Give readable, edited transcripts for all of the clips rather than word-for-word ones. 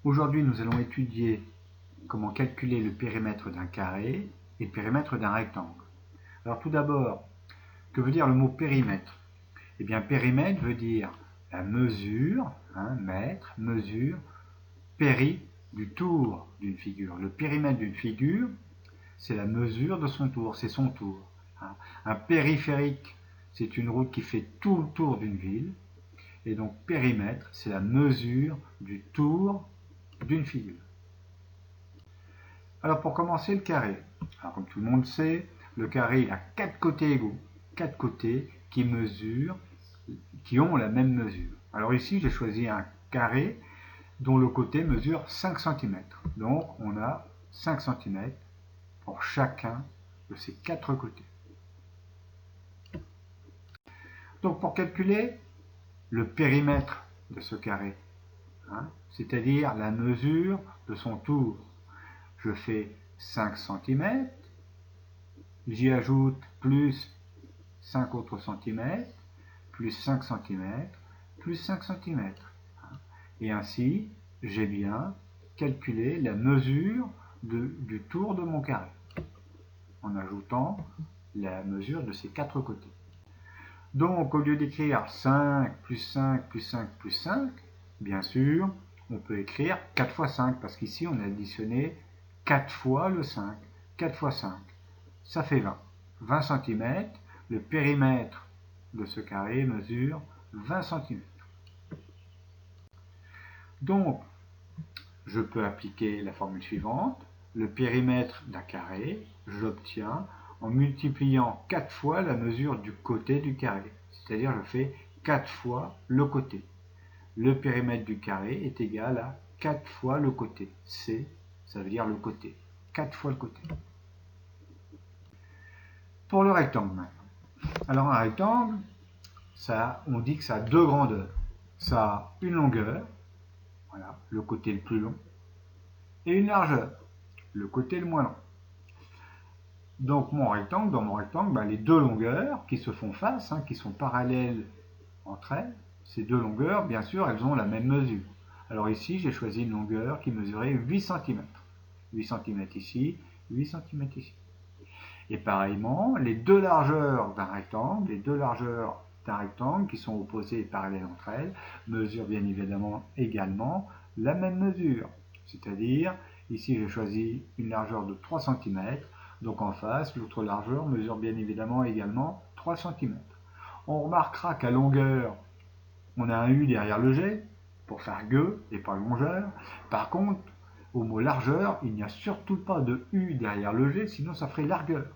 Aujourd'hui, nous allons étudier comment calculer le périmètre d'un carré et le périmètre d'un rectangle. Alors tout d'abord, que veut dire le mot périmètre? Eh bien, périmètre veut dire la mesure, mètre, mesure, péri, du tour d'une figure. Le périmètre d'une figure, c'est la mesure de son tour, c'est son tour. Un périphérique, c'est une route qui fait tout le tour d'une ville. Et donc périmètre, c'est la mesure du tour d'une figure. Alors pour commencer, le carré. Alors comme tout le monde sait, le carré il a 4 côtés égaux. 4 côtés qui ont la même mesure. Alors ici, j'ai choisi un carré dont le côté mesure 5 cm. Donc on a 5 cm pour chacun de ces 4 côtés. Donc pour calculer le périmètre de ce carré, c'est-à-dire la mesure de son tour, je fais 5 cm, j'y ajoute plus 5 autres centimètres, plus 5 cm, plus 5 cm. Et ainsi, j'ai bien calculé la mesure du tour de mon carré, en ajoutant la mesure de ces 4 côtés. Donc, au lieu d'écrire 5 plus 5 plus 5 plus 5, bien sûr, on peut écrire 4 fois 5, parce qu'ici, on a additionné 4 fois le 5. 4 fois 5, ça fait 20. 20 cm, le périmètre de ce carré mesure 20 cm. Donc, je peux appliquer la formule suivante. Le périmètre d'un carré, je l'obtiens en multipliant 4 fois la mesure du côté du carré. C'est-à-dire, je fais 4 fois le côté. Le périmètre du carré est égal à 4 fois le côté. C, ça veut dire le côté. 4 fois le côté. Pour le rectangle maintenant. Alors un rectangle, on dit que ça a 2 grandeurs. Ça a une longueur, voilà, le côté le plus long, et une largeur, le côté le moins long. Donc dans mon rectangle, les 2 longueurs qui se font face, qui sont parallèles entre elles, ces 2 longueurs, bien sûr, elles ont la même mesure. Alors ici, j'ai choisi une longueur qui mesurait 8 cm. 8 cm ici, 8 cm ici. Et pareillement, les 2 largeurs d'un rectangle, qui sont opposées et parallèles entre elles, mesurent bien évidemment également la même mesure. C'est-à-dire, ici j'ai choisi une largeur de 3 cm, donc en face, l'autre largeur mesure bien évidemment également 3 cm. On remarquera qu'à longueur, on a un U derrière le G, pour faire gueux et pas longeur. Par contre, au mot largeur, il n'y a surtout pas de U derrière le G, sinon ça ferait largeur.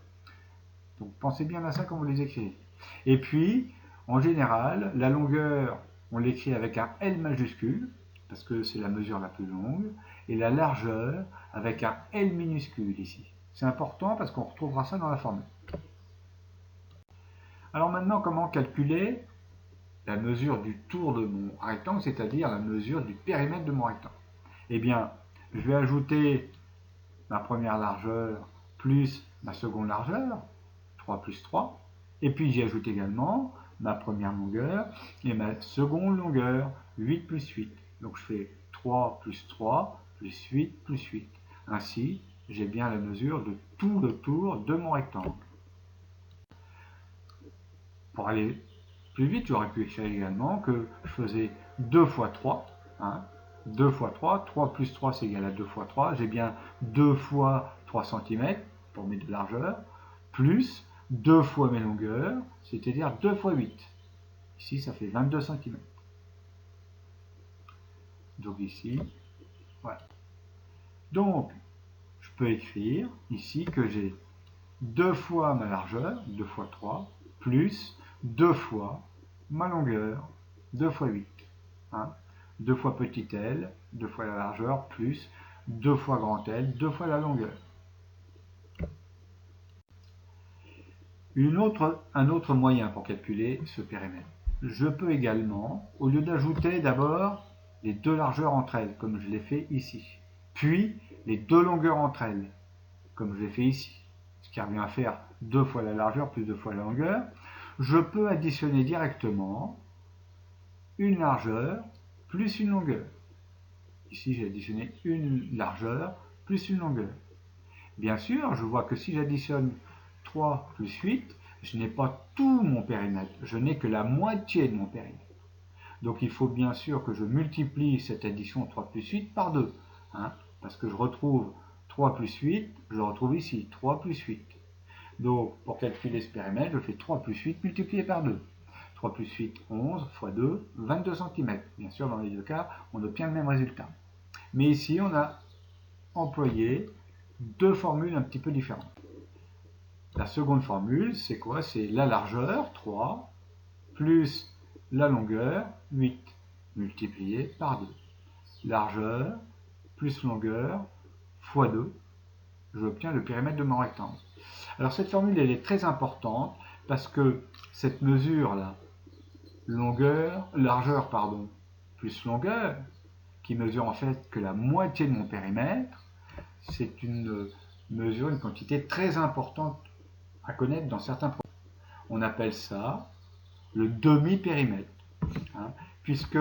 Donc pensez bien à ça quand vous les écrivez. Et puis, en général, la longueur, on l'écrit avec un L majuscule, parce que c'est la mesure la plus longue, et la largeur avec un L minuscule ici. C'est important parce qu'on retrouvera ça dans la formule. Alors maintenant, comment calculer la mesure du tour de mon rectangle, c'est-à-dire la mesure du périmètre de mon rectangle? Eh bien, je vais ajouter ma première largeur plus ma seconde largeur, 3 plus 3, et puis j'y ajoute également ma première longueur et ma seconde longueur, 8 plus 8. Donc je fais 3 plus 3 plus 8 plus 8. Ainsi, j'ai bien la mesure de tout le tour de mon rectangle. Pour aller plus vite, j'aurais pu écrire également que je faisais 2 fois 3. 2 fois 3, 3 plus 3 c'est égal à 2 fois 3. J'ai bien 2 fois 3 cm pour mes 2 largeurs, plus 2 fois mes longueurs, c'est-à-dire 2 fois 8. Ici, ça fait 22 cm. Donc ici, voilà. Donc, je peux écrire ici que j'ai 2 fois ma largeur, 2 fois 3, plus 2 fois ma longueur, 2 fois 8. 2 fois petit l, 2 fois la largeur, plus 2 fois grand L, 2 fois la longueur. Un autre moyen pour calculer ce périmètre. Je peux également, au lieu d'ajouter d'abord les 2 largeurs entre elles, comme je l'ai fait ici, puis les 2 longueurs entre elles, comme je l'ai fait ici, ce qui revient à faire 2 fois la largeur plus 2 fois la longueur, je peux additionner directement une largeur plus une longueur. Ici, j'ai additionné une largeur plus une longueur. Bien sûr, je vois que si j'additionne 3 plus 8, je n'ai pas tout mon périmètre, je n'ai que la moitié de mon périmètre. Donc il faut bien sûr que je multiplie cette addition 3 plus 8 par 2, hein, parce que je retrouve 3 plus 8, je le retrouve ici, 3 plus 8. Donc pour calculer ce périmètre, je fais 3 plus 8 multiplié par 2. 3 plus 8, 11, fois 2, 22 cm. Bien sûr, dans les deux cas, on obtient le même résultat. Mais ici, on a employé deux formules un petit peu différentes. La seconde formule, c'est quoi? C'est la largeur, 3, plus la longueur, 8, multiplié par 2. Largeur plus longueur fois 2, j'obtiens le périmètre de mon rectangle. Alors cette formule, elle est très importante parce que cette mesure-là, largeur, plus longueur, qui mesure en fait que la moitié de mon périmètre, c'est une mesure, une quantité très importante à connaître dans certains problèmes. On appelle ça le demi-périmètre, hein, puisque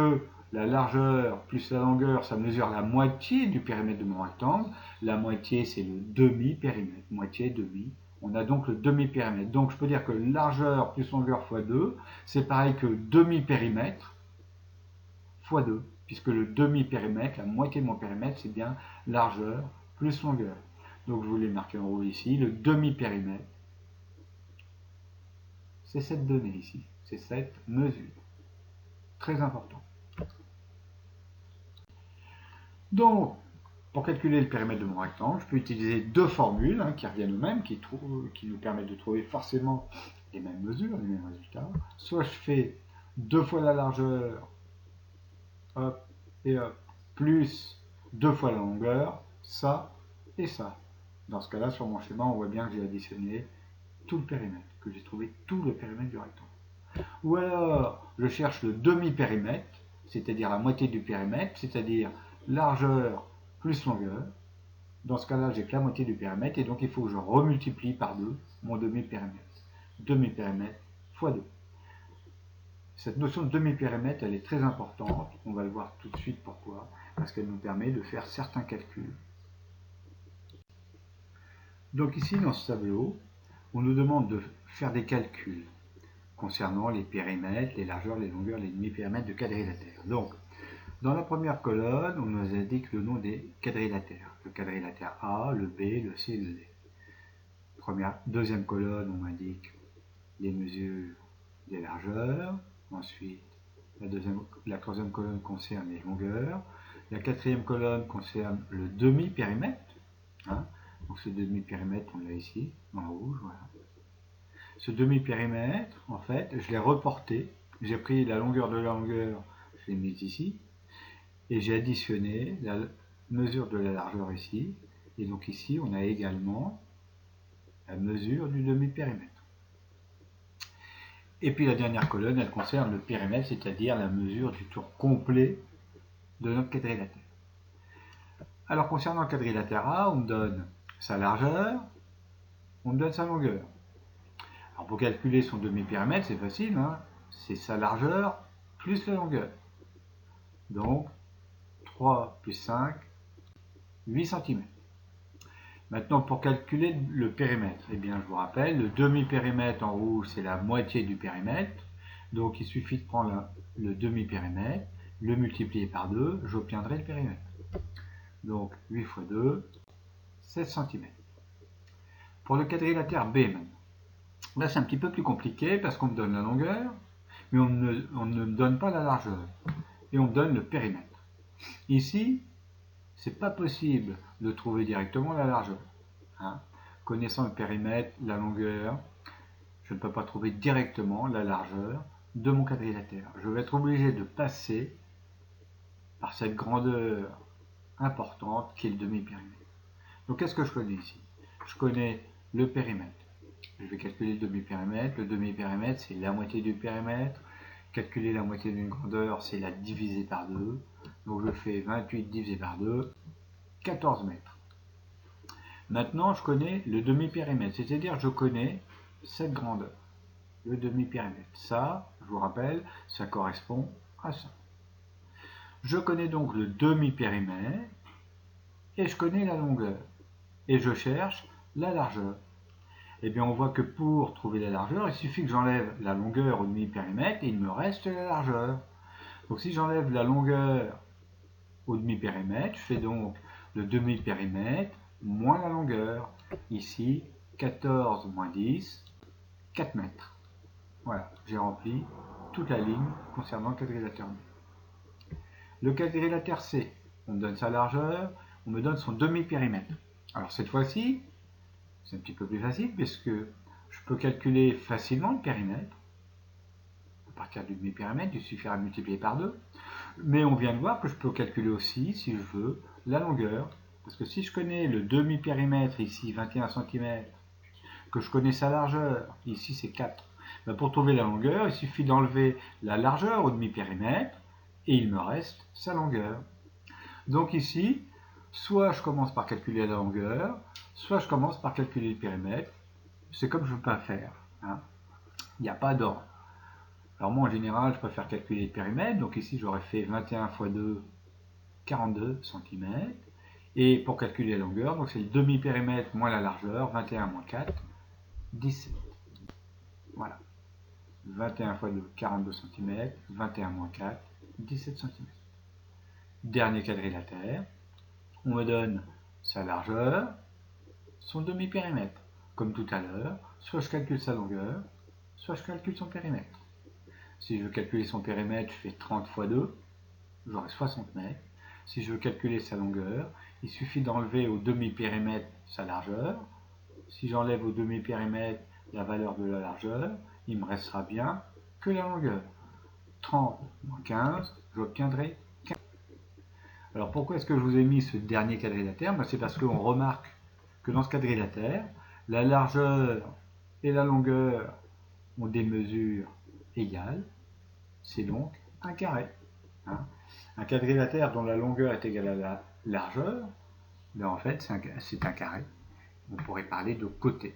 la largeur plus la longueur, ça mesure la moitié du périmètre de mon rectangle. La moitié, c'est le demi-périmètre. Moitié, demi. On a donc le demi-périmètre. Donc je peux dire que largeur plus longueur fois 2, c'est pareil que demi-périmètre fois 2, puisque le demi-périmètre, la moitié de mon périmètre, c'est bien largeur plus longueur. Donc je vous l'ai marqué en haut ici, le demi-périmètre, c'est cette donnée ici, c'est cette mesure. Très important. Donc, pour calculer le périmètre de mon rectangle, je peux utiliser deux formules qui reviennent aux mêmes, qui nous permettent de trouver forcément les mêmes mesures, les mêmes résultats. Soit je fais 2 fois la largeur, hop, et hop, plus 2 fois la longueur, ça et ça. Dans ce cas-là, sur mon schéma, on voit bien que j'ai additionné tout le périmètre, que j'ai trouvé tout le périmètre du rectangle. Ou alors, je cherche le demi-périmètre, c'est-à-dire la moitié du périmètre, c'est-à-dire largeur plus longueur. Dans ce cas-là, j'ai que la moitié du périmètre, et donc il faut que je remultiplie par 2 mon demi-périmètre. Demi-périmètre fois 2. Cette notion de demi-périmètre, elle est très importante. On va le voir tout de suite pourquoi. Parce qu'elle nous permet de faire certains calculs. Donc ici, dans ce tableau, on nous demande de faire des calculs concernant les périmètres, les largeurs, les longueurs, les demi-périmètres de quadrilatères. Donc, dans la première colonne, on nous indique le nom des quadrilatères. Le quadrilatère A, le B, le C et le D. Deuxième colonne, on m'indique les mesures des largeurs. Ensuite, la troisième colonne concerne les longueurs. La quatrième colonne concerne le demi-périmètre. Hein. Donc ce demi-périmètre, on l'a ici, en rouge. Voilà. Ce demi-périmètre, en fait, je l'ai reporté. J'ai pris la longueur de la longueur, je l'ai mise ici. Et j'ai additionné la mesure de la largeur ici. Et donc ici, on a également la mesure du demi-périmètre. Et puis la dernière colonne, elle concerne le périmètre, c'est-à-dire la mesure du tour complet de notre quadrilatère. Alors concernant le quadrilatère A, on me donne sa largeur, on me donne sa longueur. Alors pour calculer son demi-périmètre, c'est facile, hein, c'est sa largeur plus la longueur. Donc 3 plus 5, 8 cm. Maintenant, pour calculer le périmètre, eh bien, je vous rappelle, le demi-périmètre en rouge, c'est la moitié du périmètre. Donc, il suffit de prendre le demi-périmètre, le multiplier par 2, j'obtiendrai le périmètre. Donc, 8 fois 2, 16 cm. Pour le quadrilatère B, maintenant. Là, c'est un petit peu plus compliqué parce qu'on me donne la longueur, mais on ne me donne pas la largeur. Et on me donne le périmètre. Ici, c'est pas possible de trouver directement la largeur. Hein. Connaissant le périmètre, la longueur, je ne peux pas trouver directement la largeur de mon quadrilatère. Je vais être obligé de passer par cette grandeur importante qui est le demi-périmètre. Donc qu'est-ce que je connais ici? Je connais le périmètre. Je vais calculer le demi-périmètre. Le demi-périmètre, c'est la moitié du périmètre. Calculer la moitié d'une grandeur, c'est la diviser par 2. Donc je fais 28 divisé par 2, 14 mètres. Maintenant, je connais le demi-périmètre, c'est-à-dire je connais cette grandeur, le demi-périmètre. Ça, je vous rappelle, ça correspond à ça. Je connais donc le demi-périmètre et je connais la longueur. Et je cherche la largeur. Eh bien, on voit que pour trouver la largeur, il suffit que j'enlève la longueur au demi-périmètre et il me reste la largeur. Donc si j'enlève la longueur au demi-périmètre, je fais donc le demi-périmètre moins la longueur. Ici, 14 moins 10, 4 mètres. Voilà, j'ai rempli toute la ligne concernant le quadrilatère B. Le quadrilatère C, on me donne sa largeur, on me donne son demi-périmètre. Alors cette fois-ci, c'est un petit peu plus facile puisque je peux calculer facilement le périmètre. À partir du demi-périmètre, il suffira de multiplier par 2. Mais on vient de voir que je peux calculer aussi, si je veux, la longueur. Parce que si je connais le demi-périmètre, ici 21 cm, que je connais sa largeur, ici c'est 4, ben pour trouver la longueur, il suffit d'enlever la largeur au demi-périmètre, et il me reste sa longueur. Donc ici, soit je commence par calculer la longueur, soit je commence par calculer le périmètre. C'est comme je veux pas faire. Hein. Il n'y a pas d'ordre. Alors moi en général, je préfère calculer le périmètre. Donc ici, j'aurais fait 21 x 2, 42 cm. Et pour calculer la longueur, donc c'est le demi-périmètre moins la largeur, 21 moins 4, 17. Voilà. 21 x 2, 42 cm, 21 moins 4, 17 cm. Dernier quadrilatère, on me donne sa largeur, son demi-périmètre. Comme tout à l'heure, soit je calcule sa longueur, soit je calcule son périmètre. Si je veux calculer son périmètre, je fais 30 x 2, j'aurai 60 mètres. Si je veux calculer sa longueur, il suffit d'enlever au demi-périmètre sa largeur. Si j'enlève au demi-périmètre la valeur de la largeur, il me restera bien que la longueur. 30 moins 15, j'obtiendrai 15. Alors pourquoi est-ce que je vous ai mis ce dernier quadrilatère? C'est parce qu'on remarque que dans ce quadrilatère, la largeur et la longueur ont des mesures égales. C'est donc un carré. Hein. Un quadrilatère dont la longueur est égale à la largeur, ben en fait c'est un carré. On pourrait parler de côté.